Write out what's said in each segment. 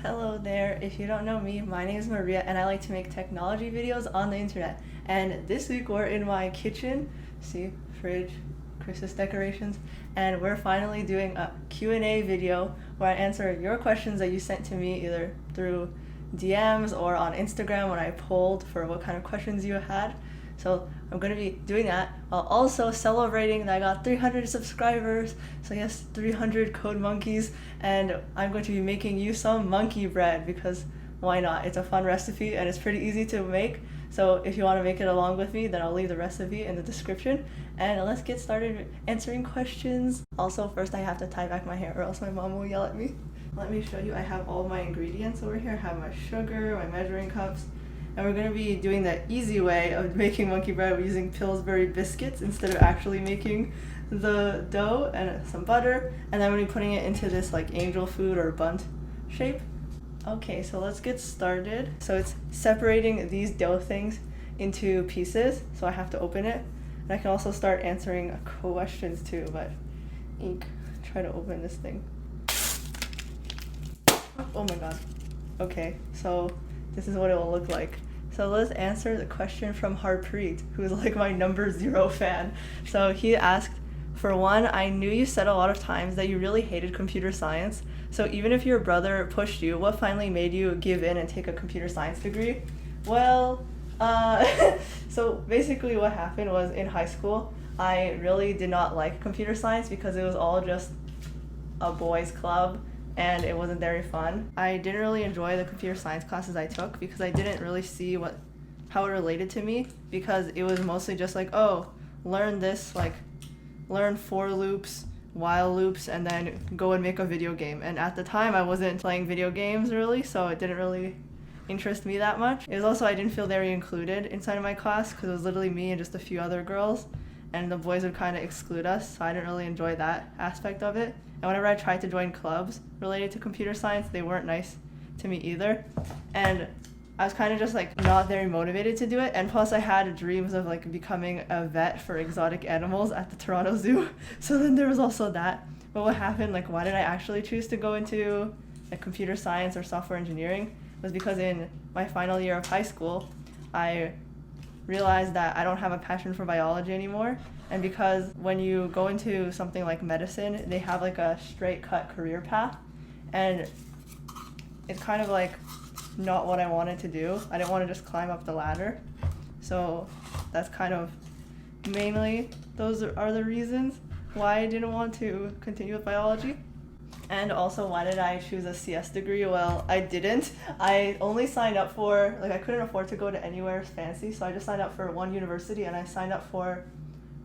Hello there. If you don't know me, my name is Maria and I like to make technology videos on the internet. And this week we're in my kitchen. See, fridge, Christmas decorations. And we're finally doing a Q&A video where I answer your questions that you sent to me either through DMs or on Instagram when I polled for what kind of questions you had. So I'm going to be doing that while also celebrating that I got 300 subscribers. So yes, 300 code monkeys, and I'm going to be making you some monkey bread because why not? It's a fun recipe and it's pretty easy to make. So if you want to make it along with me, then I'll leave the recipe in the description. And let's get started answering questions. Also, first I have to tie back my hair or else my mom will yell at me. Let me show you. I have all my ingredients over here. I have my sugar, my measuring cups. And we're going to be doing the easy way of making monkey bread using Pillsbury biscuits instead of actually making the dough, and some butter, and then we're going to be putting it into this like angel food or bunt shape. Okay, so let's get started. So it's separating these dough things into pieces, so I have to open it. And I can also start answering questions too, but try to open this thing. Oh my god. Okay, so this is what it will look like. So let's answer the question from Harpreet, who's like my number 0 fan. So he asked, for one, I knew you said a lot of times that you really hated computer science. So even if your brother pushed you, what finally made you give in and take a computer science degree? Well, so basically what happened was in high school, I really did not like computer science because it was all just a boys' club and it wasn't very fun. I didn't really enjoy the computer science classes I took because I didn't really see how it related to me, because it was mostly just like, oh, learn this, like learn for loops, while loops, and then go and make a video game. And at the time I wasn't playing video games really, so it didn't really interest me that much. It was also, I didn't feel very included inside of my class because it was literally me and just a few other girls, and the boys would kind of exclude us, so I didn't really enjoy that aspect of it. And whenever I tried to join clubs related to computer science, they weren't nice to me either. And I was kind of just like not very motivated to do it. And plus I had dreams of like becoming a vet for exotic animals at the Toronto Zoo. So then there was also that. But what happened, like why did I actually choose to go into like computer science or software engineering, was because in my final year of high school, I realized that I don't have a passion for biology anymore. And because when you go into something like medicine, they have like a straight cut career path, and it's kind of like not what I wanted to do. I didn't want to just climb up the ladder. So that's kind of mainly, those are the reasons why I didn't want to continue with biology. And also, why did I choose a CS degree? Well, I didn't. I only signed up for, I couldn't afford to go to anywhere fancy, so I just signed up for one university, and I signed up for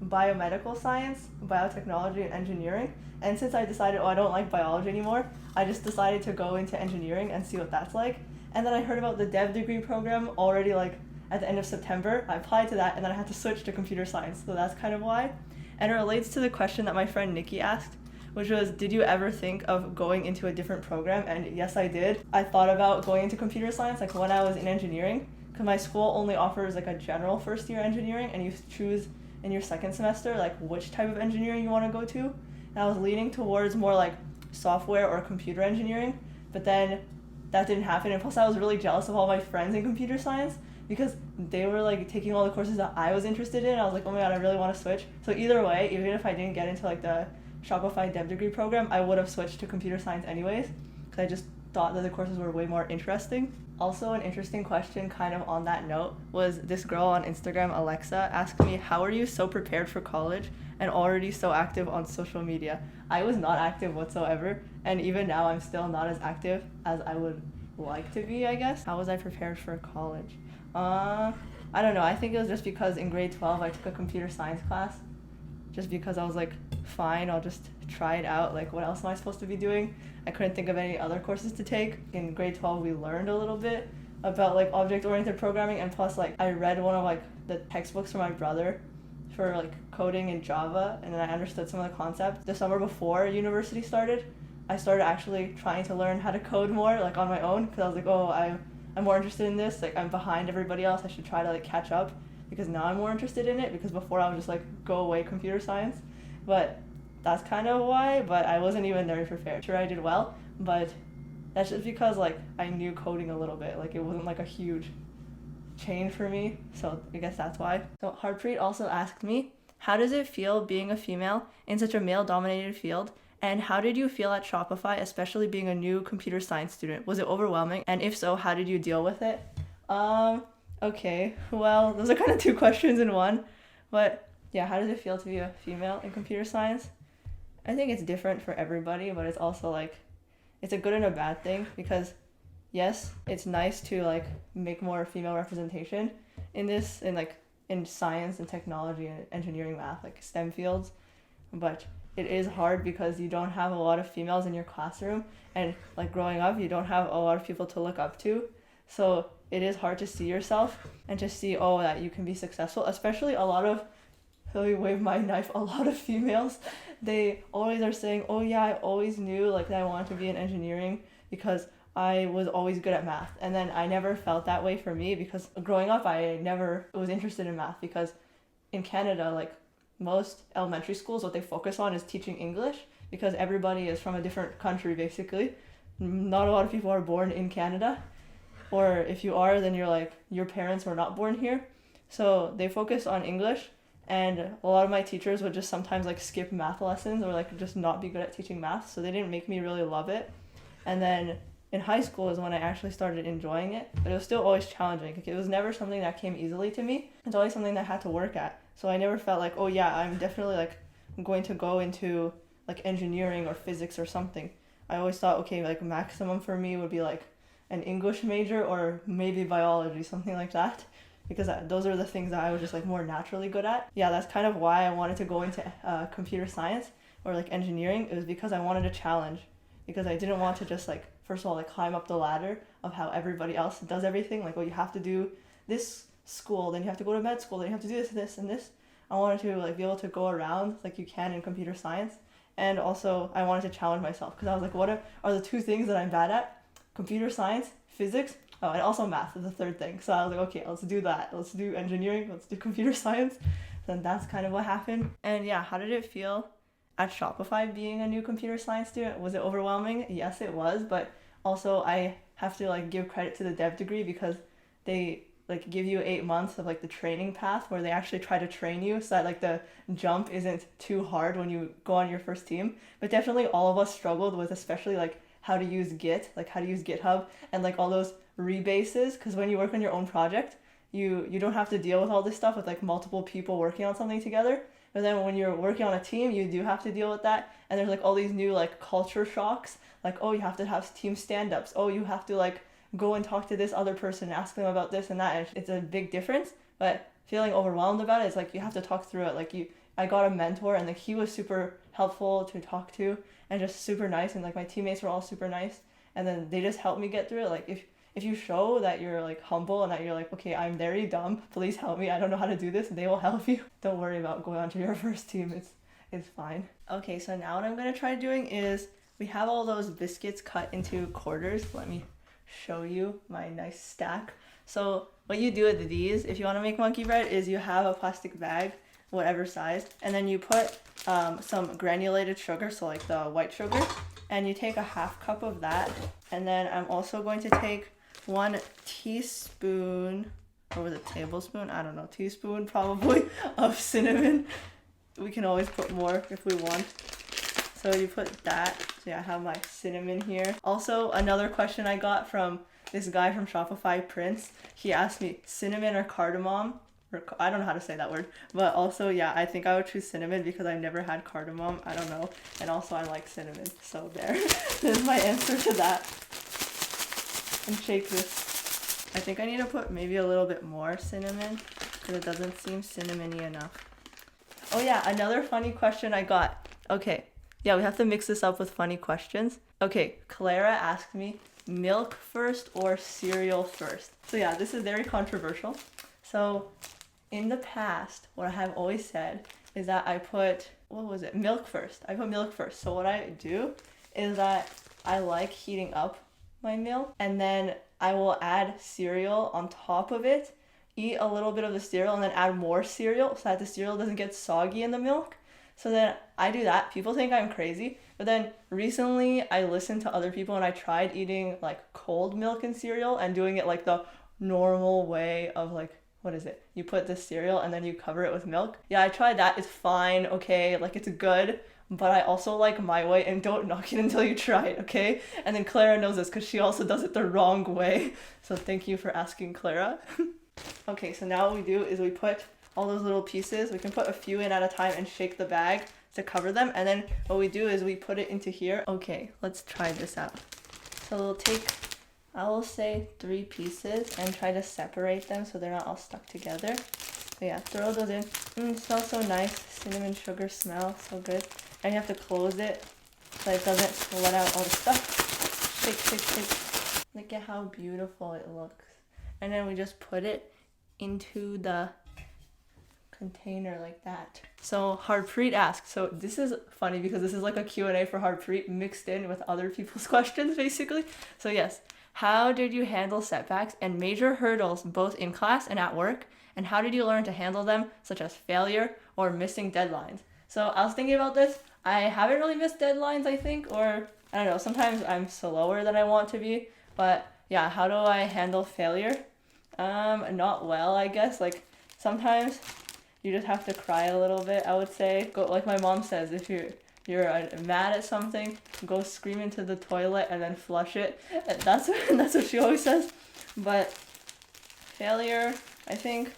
biomedical science, biotechnology, and engineering. And since I decided, I don't like biology anymore, I just decided to go into engineering and see what that's like. And then I heard about the dev degree program already at the end of September. I applied to that, and then I had to switch to computer science, so that's kind of why. And it relates to the question that my friend Nikki asked, which was, did you ever think of going into a different program? And yes, I did. I thought about going into computer science when I was in engineering, because my school only offers a general first year engineering, and you choose in your second semester which type of engineering you want to go to. And I was leaning towards more software or computer engineering, but then that didn't happen. And plus I was really jealous of all my friends in computer science because they were taking all the courses that I was interested in. I was like, oh my god, I really want to switch. So either way, even if I didn't get into the Shopify dev degree program, I would have switched to computer science anyways, because I just thought that the courses were way more interesting. Also, an interesting question kind of on that note was this girl on Instagram, Alexa, asked me, how are you so prepared for college and already so active on social media? I was not active whatsoever, and even now I'm still not as active as I would like to be, I guess. How was I prepared for college? I don't know. I think it was just because in grade 12 I took a computer science class, just because I was fine, I'll just try it out. What else am I supposed to be doing? I couldn't think of any other courses to take. In grade 12 we learned a little bit about object-oriented programming, and plus I read one of the textbooks from my brother for coding in Java, and then I understood some of the concepts. The summer before university started, I started actually trying to learn how to code more on my own, because I was I'm more interested in this, I'm behind everybody else, I should try to catch up, because now I'm more interested in it, because before I was just go away computer science. But that's kind of why, but I wasn't even very prepared. Sure, I did well, but that's just because like I knew coding a little bit. Like it wasn't like a huge change for me. So I guess that's why. So Harpreet also asked me, how does it feel being a female in such a male dominated field? And how did you feel at Shopify, especially being a new computer science student? Was it overwhelming? And if so, how did you deal with it? Okay. Well, those are kind of two questions in one. But yeah, how does it feel to be a female in computer science? I think it's different for everybody, but it's also like it's a good and a bad thing because yes, it's nice to like make more female representation in this in science and technology and engineering, math, like STEM fields, but it is hard because you don't have a lot of females in your classroom, and like growing up you don't have a lot of people to look up to, so it is hard to see yourself and to see that you can be successful, especially a lot of, let me wave my knife, a lot of females, they always are saying, oh yeah, I always knew like that I wanted to be in engineering because I was always good at math. And then I never felt that way for me because growing up I never was interested in math because in Canada, like most elementary schools, what they focus on is teaching English because everybody is from a different country basically. Not a lot of people are born in Canada, or if you are, then you're like, your parents were not born here. So they focus on English, and a lot of my teachers would just sometimes like skip math lessons or like just not be good at teaching math, so they didn't make me really love it. And then in high school is when I actually started enjoying it, but it was still always challenging. Like, it was never something that came easily to me. It's always something that I had to work at. So I never felt like, oh yeah, I'm definitely like going to go into like engineering or physics or something. I always thought, okay, like maximum for me would be like an English major or maybe biology, something like that, because those are the things that I was just like more naturally good at. Yeah, that's kind of why I wanted to go into computer science or like engineering. It was because I wanted a challenge, because I didn't want to just like, first of all, like climb up the ladder of how everybody else does everything. Like, oh, you have to do this school, then you have to go to med school, then you have to do this, and this. I wanted to like be able to go around like you can in computer science. And also I wanted to challenge myself because I was like, what are the two things that I'm bad at? Computer science, physics, and also math is the third thing. So I was like, okay, let's do that. Let's do engineering, let's do computer science. Then that's kind of what happened. And yeah, how did it feel at Shopify being a new computer science student? Was it overwhelming? Yes, it was, but also I have to like give credit to the dev degree because they like give you 8 months of like the training path where they actually try to train you so that like the jump isn't too hard when you go on your first team. But definitely all of us struggled with especially like how to use Git, like how to use GitHub and like all those rebases, because when you work on your own project, you don't have to deal with all this stuff with like multiple people working on something together. But then when you're working on a team, you do have to deal with that. And there's like all these new like culture shocks, like, oh, you have to have team stand-ups. Oh, you have to like go and talk to this other person, ask them about this and that. And it's a big difference. But feeling overwhelmed about it is like you have to talk through it. Like I got a mentor and like he was super helpful to talk to and just super nice. And like my teammates were all super nice. And then they just helped me get through it. Like if you show that you're like humble and that you're like, okay, I'm very dumb, please help me, I don't know how to do this, they will help you. Don't worry about going onto your first team, it's fine. Okay, so now what I'm gonna try doing is, we have all those biscuits cut into quarters. Let me show you my nice stack. So what you do with these, if you want to make monkey bread, is you have a plastic bag, whatever size, and then you put some granulated sugar, so like the white sugar, and you take a half cup of that. And then I'm also going to take 1 teaspoon, or was it tablespoon? I don't know, teaspoon probably, of cinnamon. We can always put more if we want. So you put that. So yeah, I have my cinnamon here. Also, another question I got from this guy from Shopify, Prince, he asked me cinnamon or cardamom. I don't know how to say that word, but also, yeah, I think I would choose cinnamon because I've never had cardamom. I don't know. And also I like cinnamon. So there. There's my answer to that. And shake this. I think I need to put maybe a little bit more cinnamon because it doesn't seem cinnamony enough. Oh yeah, another funny question I got. Okay, yeah, we have to mix this up with funny questions. Okay, Clara asked me, milk first or cereal first? So yeah, this is very controversial. So in the past, what I have always said is that I put, milk first. I put milk first. So what I do is that I like heating up my milk, and then I will add cereal on top of it, eat a little bit of the cereal, and then add more cereal so that the cereal doesn't get soggy in the milk. So then I do that. People think I'm crazy. But then recently I listened to other people and I tried eating like cold milk and cereal and doing it like the normal way of like, what is it? You put the cereal and then you cover it with milk. Yeah, I tried that. It's fine, okay? Like it's good. But I also like my way, and don't knock it until you try it, okay? And then Clara knows this because she also does it the wrong way. So thank you for asking, Clara. Okay, so now what we do is we put all those little pieces, we can put a few in at a time and shake the bag to cover them. And then what we do is we put it into here. Okay, let's try this out. So we'll take, I will say 3 pieces and try to separate them so they're not all stuck together. So yeah, throw those in. It smells so nice. Cinnamon sugar smell, so good. And you have to close it so it doesn't let out all the stuff. Shake, shake, shake. Look at how beautiful it looks. And then we just put it into the container like that. So Harpreet asked, so this is funny because this is like a Q&A for Harpreet mixed in with other people's questions basically. So yes, how did you handle setbacks and major hurdles both in class and at work? And how did you learn to handle them, such as failure or missing deadlines? So I was thinking about this. I haven't really missed deadlines, I think, or I don't know, sometimes I'm slower than I want to be. But yeah, how do I handle failure? Not well, I guess. Like sometimes you just have to cry a little bit, I would say. Go, like my mom says, if you're mad at something, go scream into the toilet and then flush it. And that's what she always says. But failure, I think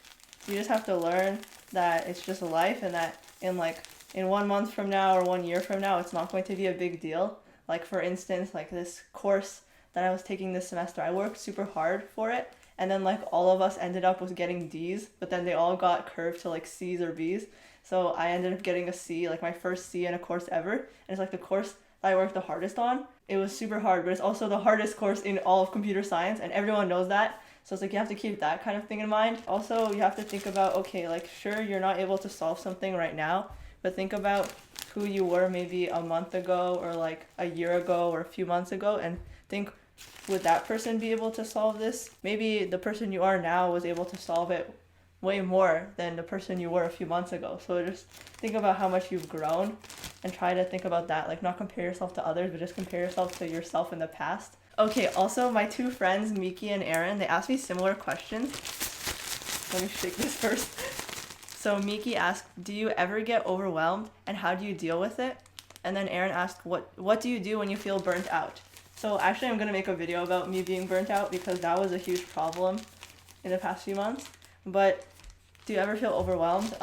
you just have to learn that it's just life, and that in 1 month from now or 1 year from now, it's not going to be a big deal. Like for instance, like this course that I was taking this semester, I worked super hard for it, and then like all of us ended up with getting D's, but then they all got curved to like C's or B's. So I ended up getting a C, like my first C in a course ever. And it's like the course that I worked the hardest on. It was super hard, but it's also the hardest course in all of computer science, and everyone knows that. So it's like you have to keep that kind of thing in mind. Also, you have to think about, okay, like sure, you're not able to solve something right now, but think about who you were maybe a month ago or like a year ago or a few months ago, and think, would that person be able to solve this? Maybe the person you are now was able to solve it way more than the person you were a few months ago. So just think about how much you've grown and try to think about that. Like not compare yourself to others, but just compare yourself to yourself in the past. Okay, also my 2 friends, Miki and Aaron, they asked me similar questions. Let me shake this first. So Miki asked, do you ever get overwhelmed and how do you deal with it? And then Aaron asked, what do you do when you feel burnt out? So actually I'm going to make a video about me being burnt out because that was a huge problem in the past few months. But do you ever feel overwhelmed?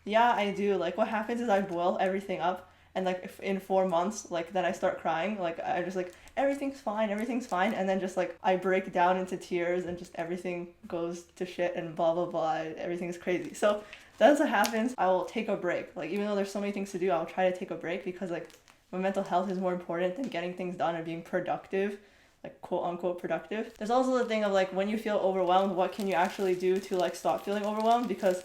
Yeah, I do. Like what happens is I boil everything up, and like if in 4 months, like then I start crying. Like I just like, everything's fine, and then just like I break down into tears and just everything goes to shit and blah blah blah. Everything's crazy. So that's what happens. I will take a break. Like even though there's so many things to do, I'll try to take a break because like my mental health is more important than getting things done and being productive, like quote unquote productive. There's also the thing of like when you feel overwhelmed, what can you actually do to like stop feeling overwhelmed? Because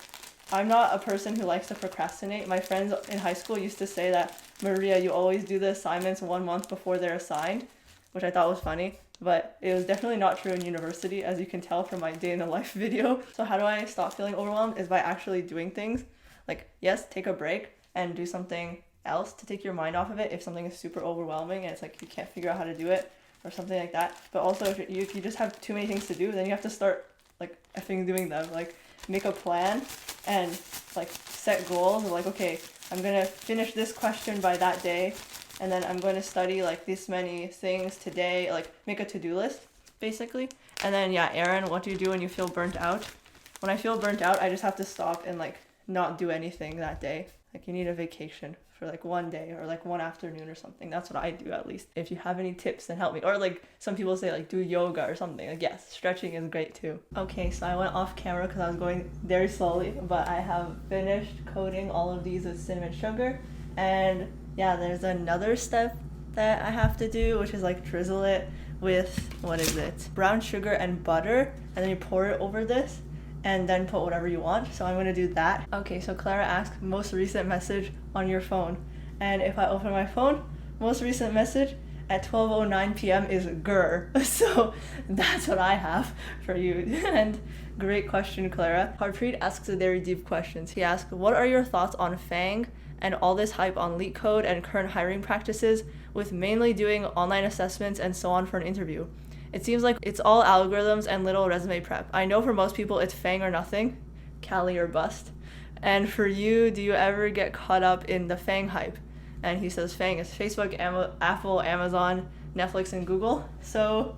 I'm not a person who likes to procrastinate. My friends in high school used to say that, Maria, you always do the assignments 1 month before they're assigned, which I thought was funny, but it was definitely not true in university, as you can tell from my day in the life video. So how do I stop feeling overwhelmed is by actually doing things. Like yes, take a break and do something else to take your mind off of it if something is super overwhelming and it's like you can't figure out how to do it or something like that. But also if you just have too many things to do, then you have to start like effing doing them. Like make a plan and like set goals. Like okay, I'm gonna finish this question by that day, and then I'm going to study like this many things today. Like make a to-do list basically. And then yeah, Aaron, what do you do when you feel burnt out? When I feel burnt out, I just have to stop and like not do anything that day. Like you need a vacation for like 1 day or like 1 afternoon or something. That's what I do, at least. If you have any tips, then help me. Or like some people say like do yoga or something. Like yes, stretching is great too. Okay, so I went off camera because I was going very slowly, but I have finished coating all of these with cinnamon sugar. And yeah, there's another step that I have to do, which is like drizzle it with, what is it? Brown sugar and butter, and then you pour it over this and then put whatever you want. So I'm gonna do that. Okay, so Clara asked most recent message on your phone. And if I open my phone, most recent message at 12:09 p.m. is grr. So that's what I have for you. And great question, Clara. Harpreet asks a very deep question. He asked, what are your thoughts on FANG and all this hype on LeetCode and current hiring practices, with mainly doing online assessments and so on for an interview. It seems like it's all algorithms and little resume prep. I know for most people it's FANG or nothing, Cali or bust. And for you, do you ever get caught up in the FANG hype? And he says FANG is Facebook, Apple, Amazon, Netflix, and Google. So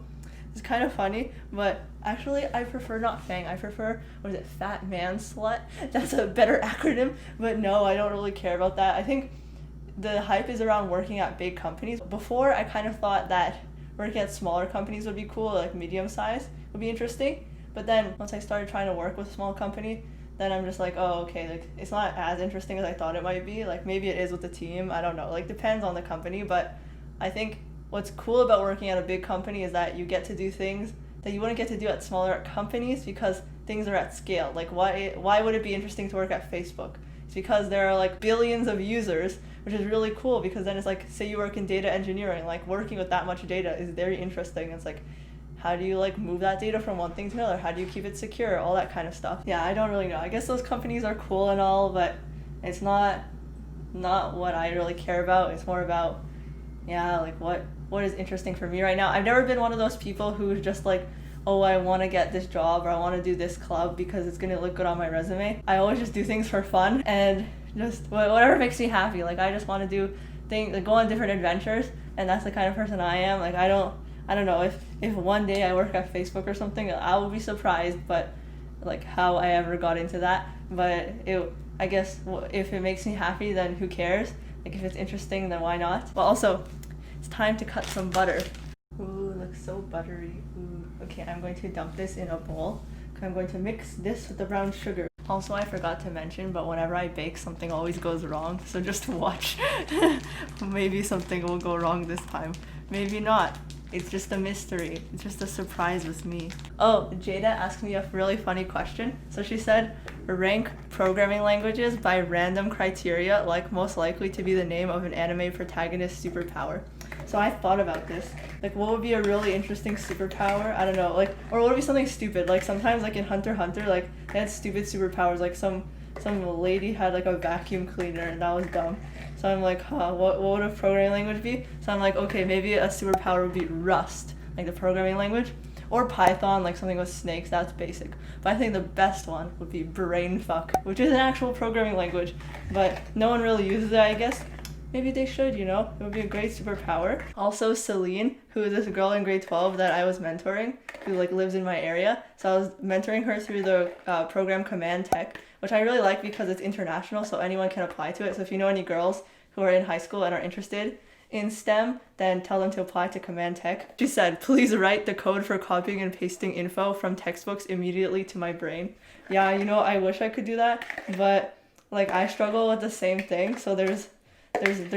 it's kind of funny, but actually I prefer not FANG. I prefer, what is it, Fat Man Slut? That's a better acronym, but no, I don't really care about that. I think the hype is around working at big companies. Before, I kind of thought that working at smaller companies would be cool, like medium size would be interesting. But then once I started trying to work with a small company, then I'm just like, oh, okay, like it's not as interesting as I thought it might be. Like maybe it is with the team, I don't know. Like depends on the company, but I think what's cool about working at a big company is that you get to do things that you wouldn't get to do at smaller companies because things are at scale. Like why would it be interesting to work at Facebook? It's because there are like billions of users, which is really cool because then it's like, say you work in data engineering, like working with that much data is very interesting. It's like, how do you like move that data from one thing to another? How do you keep it secure? All that kind of stuff. Yeah, I don't really know. I guess those companies are cool and all, but it's not what I really care about. It's more about, yeah, like what is interesting for me right now. I've never been one of those people who's just like, oh, I want to get this job or I want to do this club because it's going to look good on my resume. I always just do things for fun and just whatever makes me happy. Like I just want to do things, like go on different adventures, and that's the kind of person I am. Like I don't know if one day I work at Facebook or something, I will be surprised, but like how I ever got into that. But I guess if it makes me happy, then who cares? Like if it's interesting, then why not? Well, also, it's time to cut some butter. Ooh, it looks so buttery. Ooh. Okay, I'm going to dump this in a bowl. I'm going to mix this with the brown sugar. Also, I forgot to mention, but whenever I bake, something always goes wrong. So just watch. Maybe something will go wrong this time. Maybe not. It's just a mystery. It's just a surprise with me. Oh, Jada asked me a really funny question. So she said, rank programming languages by random criteria, like most likely to be the name of an anime protagonist superpower. So I thought about this. Like, what would be a really interesting superpower? I don't know. Like, or what would be something stupid? Like, sometimes, like, in Hunter x Hunter, like, they had stupid superpowers. Like, some lady had, like, a vacuum cleaner, and that was dumb. So I'm like, what would a programming language be? So I'm like, okay, maybe a superpower would be Rust, like the programming language. Or Python, like something with snakes, that's basic. But I think the best one would be Brainfuck, which is an actual programming language. But no one really uses it, I guess. Maybe they should, you know? It would be a great superpower. Also, Celine, who is this girl in grade 12 that I was mentoring, who like lives in my area. So I was mentoring her through the program Command Tech, which I really like because it's international, so anyone can apply to it. So if you know any girls who are in high school and are interested in STEM, then tell them to apply to Command Tech. She said, please write the code for copying and pasting info from textbooks immediately to my brain. Yeah, you know, I wish I could do that, but like I struggle with the same thing, so there's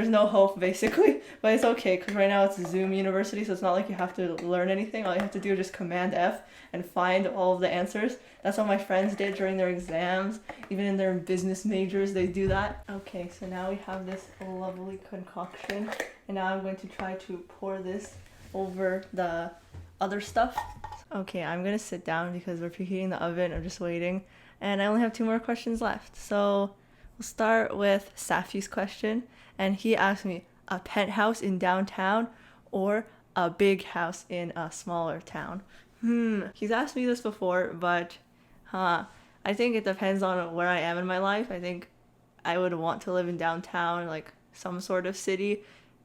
no hope basically, but it's okay because right now it's Zoom University, so it's not like you have to learn anything. All you have to do is just Command F and find all of the answers. That's what my friends did during their exams. Even in their business majors, they do that. Okay, so now we have this lovely concoction, and now I'm going to try to pour this over the other stuff. Okay, I'm gonna sit down because we're preheating the oven. I'm just waiting, and I only have 2 more questions left. So we'll start with Safi's question, and he asked me, a penthouse in downtown or a big house in a smaller town? He's asked me this before, but I think it depends on where I am in my life. I think I would want to live in downtown, like some sort of city,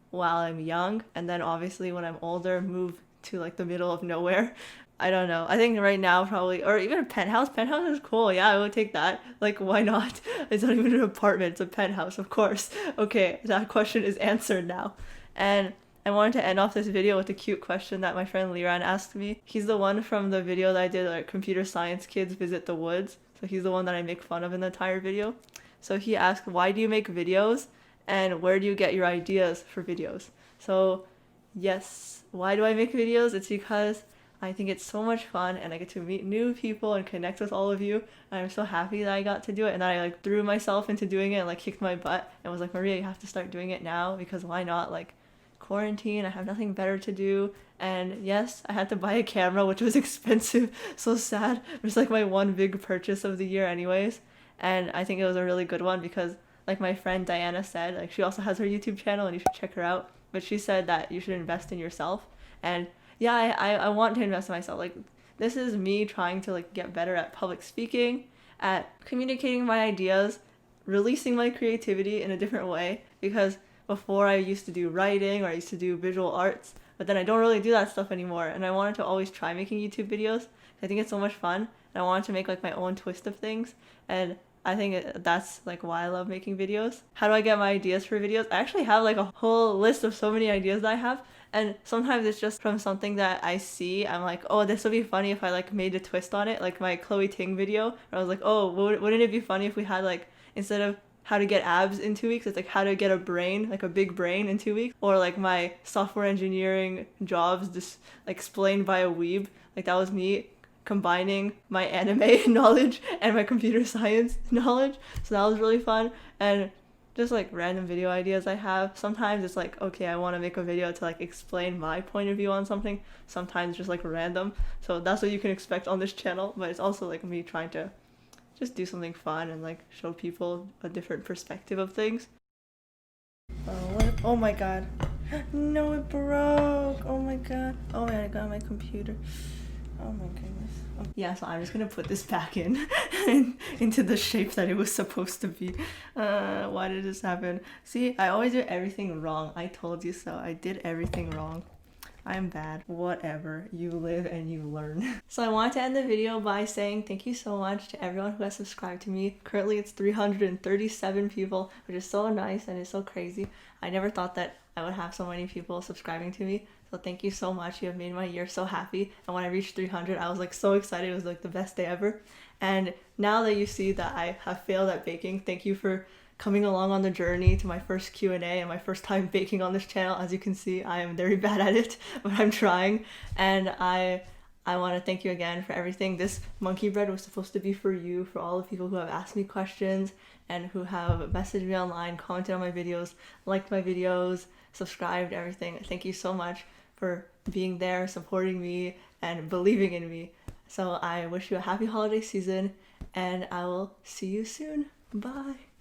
while I'm young, and then obviously when I'm older, move to like the middle of nowhere. I don't know. I think right now probably, or even a penthouse. Penthouse is cool. Yeah, I would take that. Like, why not? It's not even an apartment. It's a penthouse, of course. Okay, that question is answered now. And I wanted to end off this video with a cute question that my friend Liran asked me. He's the one from the video that I did, like computer science kids visit the woods. So he's the one that I make fun of in the entire video. So he asked, why do you make videos? And where do you get your ideas for videos? So yes, why do I make videos? It's because I think it's so much fun and I get to meet new people and connect with all of you. And I'm so happy that I got to do it and that I like threw myself into doing it and like kicked my butt and was like, Maria, you have to start doing it now because why not? Like, quarantine, I have nothing better to do. And yes, I had to buy a camera, which was expensive. So sad. It was like my one big purchase of the year anyways. And I think it was a really good one because like my friend Diana said, like she also has her YouTube channel and you should check her out. But she said that you should invest in yourself. And yeah, I want to invest in myself. Like this is me trying to like get better at public speaking, at communicating my ideas, releasing my creativity in a different way, because before I used to do writing or I used to do visual arts, but then I don't really do that stuff anymore. And I wanted to always try making YouTube videos. I think it's so much fun. And I wanted to make like my own twist of things. And I think that's like why I love making videos. How do I get my ideas for videos? I actually have like a whole list of so many ideas that I have. And sometimes it's just from something that I see. I'm like, oh, this would be funny if I like made a twist on it. Like my Chloe Ting video, where I was like, oh, wouldn't it be funny if we had like, instead of how to get abs in 2 weeks, it's like how to get a brain, like a big brain in 2 weeks. Or like my software engineering jobs just like explained by a weeb. Like that was me combining my anime knowledge and my computer science knowledge. So that was really fun. And just like random video ideas I have. Sometimes it's like, okay, I want to make a video to like explain my point of view on something. Sometimes just like random. So that's what you can expect on this channel. But it's also like me trying to just do something fun and like show people a different perspective of things. Oh my god. No, it broke. Oh my god. Oh my god, I got my computer. Oh my goodness. Yeah, so I'm just gonna put this back in into the shape that it was supposed to be. Why did this happen? See, I always do everything wrong. I told you so. I did everything wrong. I'm bad. Whatever. You live and you learn. So I want to end the video by saying thank you so much to everyone who has subscribed to me. Currently it's 337 people, which is so nice and it's so crazy. I never thought that I would have so many people subscribing to me. So thank you so much. You have made my year so happy. And when I reached 300, I was like so excited. It was like the best day ever. And now that you see that I have failed at baking, thank you for coming along on the journey to my first Q&A and my first time baking on this channel. As you can see, I am very bad at it, but I'm trying. And I want to thank you again for everything. This monkey bread was supposed to be for you, for all the people who have asked me questions and who have messaged me online, commented on my videos, liked my videos, subscribed, everything. Thank you so much for being there, supporting me, and believing in me. So I wish you a happy holiday season, and I will see you soon. Bye.